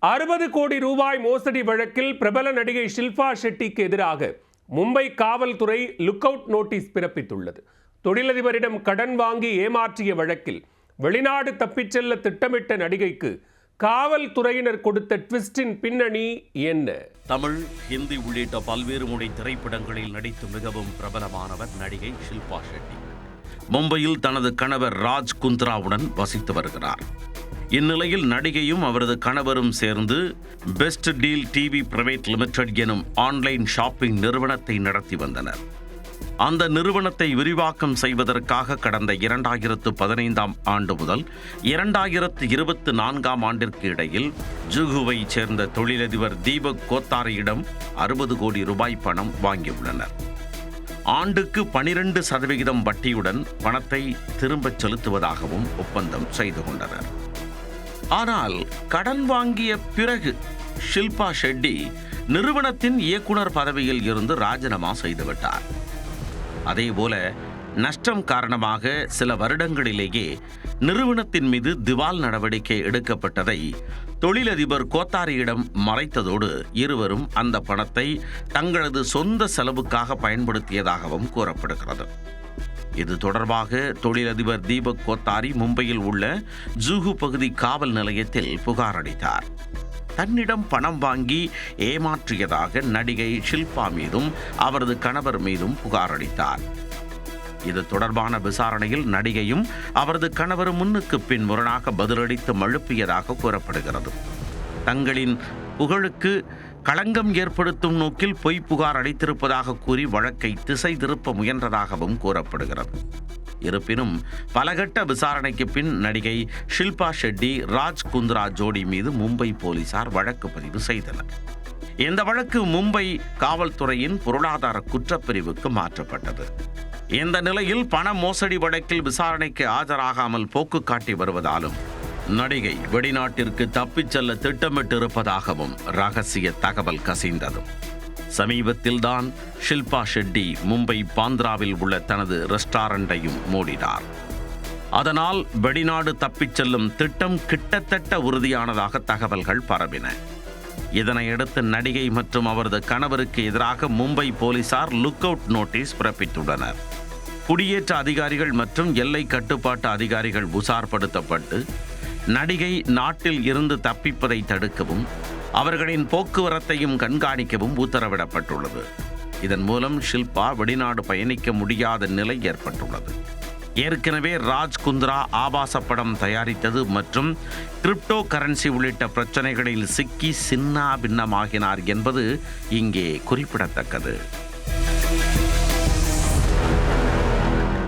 60 கோடி ரூபாய் மோசடி வழக்கில் பிரபல நடிகை ஷில்பா ஷெட்டிக்கு எதிராக மும்பை காவல்துறை லுக் அவுட் நோட்டீஸ் பிறப்பித்துள்ளது. தொழிலதிபரிடம் கடன் வாங்கி ஏமாற்றிய வழக்கில் வெளிநாடு தப்பிச் செல்ல திட்டமிட்ட நடிகைக்கு காவல்துறையினர் கொடுத்த ட்விஸ்டின் பின்னணி என்ன? தமிழ், ஹிந்தி உள்ளிட்ட பல்வேறு மொழி திரைப்படங்களில் நடித்து மிகவும் பிரபலமானவர் நடிகை ஷில்பா ஷெட்டி. மும்பையில் தனது கணவர் ராஜ் குந்த்ராவுடன் வசித்து வருகிறார். இந்நிலையில் நடிகையும் அவரது கணவரும் சேர்ந்து best deal TV private limited எனும் ஆன்லைன் ஷாப்பிங் நிறுவனத்தை நடத்தி வந்தனர். அந்த நிறுவனத்தை விரிவாக்கம் செய்வதற்காக கடந்த 2015ஆம் ஆண்டு முதல் 2024ஆம் ஆண்டிற்கு இடையில் ஜுகுவை சேர்ந்த தொழிலதிபர் தீபக் கோத்தாரியிடம் 60 கோடி ரூபாய் பணம் வாங்கியுள்ளனர். ஆண்டுக்கு 12% வட்டியுடன் பணத்தை திரும்பச் செலுத்துவதாகவும் ஒப்பந்தம் செய்து கொண்டனர். ஆனால் கடன் வாங்கிய பிறகு ஷில்பா ஷெட்டி நிறுவனத்தின் இயக்குனர் பதவியில் இருந்து ராஜினாமா செய்துவிட்டார். அதேபோல நஷ்டம் காரணமாக சில வருடங்களிலேயே நிறுவனத்தின் மீது திவால் நடவடிக்கை எடுக்கப்பட்டதை தொழிலதிபர் கோத்தாரியிடம் மறைத்ததோடு இருவரும் அந்த பணத்தை தங்களது சொந்த செலவுக்காக பயன்படுத்தியதாகவும் கூறப்படுகிறது. இது தொடர்பாக தொழிலதிபர் தீபக் கோத்தாரி மும்பையில் உள்ள ஜூஹு பகுதி காவல் நிலையத்தில் புகார் அளித்தார். தன்னிடம் பணம் வாங்கி ஏமாற்றியதாக நடிகை ஷில்பா மீதும் அவரது கணவர் மீதும் புகார் அளித்தார். இது தொடர்பான விசாரணையில் நடிகையும் அவரது கணவரும் முன்னுக்கு பின் முரணாக பதிலளித்து மழுப்பியதாக கூறப்படுகிறது. தங்களின் புகழுக்கு களங்கம் ஏற்படுத்தும் நோக்கில் பொய் புகார் அளித்திருப்பதாக கூறி வழக்கை திசை திருப்ப முயன்றதாகவும் கூறப்படுகிறது. இருப்பினும் பலகட்ட விசாரணைக்கு பின் நடிகை ஷில்பா ஷெட்டி ராஜ் குந்த்ரா ஜோடி மீது மும்பை போலீசார் வழக்கு பதிவு செய்தனர். இந்த வழக்கு மும்பை காவல்துறையின் பொருளாதார குற்றப்பிரிவுக்கு மாற்றப்பட்டது. இந்த நிலையில் பண மோசடி வழக்கில் விசாரணைக்கு ஆஜராகாமல் போக்கு காட்டி வருவதாலும் நடிகை வெளிநாட்டிற்கு தப்பிச் செல்ல திட்டமிட்டிருப்பதாகவும் ரகசிய தகவல் கசிந்தது. சமீபத்தில்தான் ஷில்பா ஷெட்டி மும்பை பாந்த்ராவில் உள்ள தனது ரெஸ்டாரண்டையும் மூடினார். அதனால் வெளிநாடு தப்பிச் செல்லும் திட்டம் கிட்டத்தட்ட உறுதியானதாக தகவல்கள் பரவின. இதனையடுத்து நடிகை மற்றும் அவரது கணவருக்கு எதிராக மும்பை போலீசார் லுக் அவுட் நோட்டீஸ் பிறப்பித்துள்ளனர். குடியேற்ற அதிகாரிகள் மற்றும் எல்லை கட்டுப்பாட்டு அதிகாரிகள் உசார்படுத்தப்பட்டு நடிகை நாட்டில் இருந்து தப்பிப்பதை தடுக்கவும் அவர்களின் போக்குவரத்தையும் கண்காணிக்கவும் உத்தரவிடப்பட்டுள்ளது. இதன் மூலம் ஷில்பா வெளிநாடு பயணிக்க முடியாத நிலை ஏற்பட்டுள்ளது. ஏற்கனவே ராஜ் குந்த்ரா ஆபாச படம் தயாரித்தது மற்றும் கிரிப்டோ கரன்சி உள்ளிட்ட பிரச்சனைகளில் சிக்கி சின்னா பின்னமாகினார் என்பது இங்கே குறிப்பிடத்தக்கது.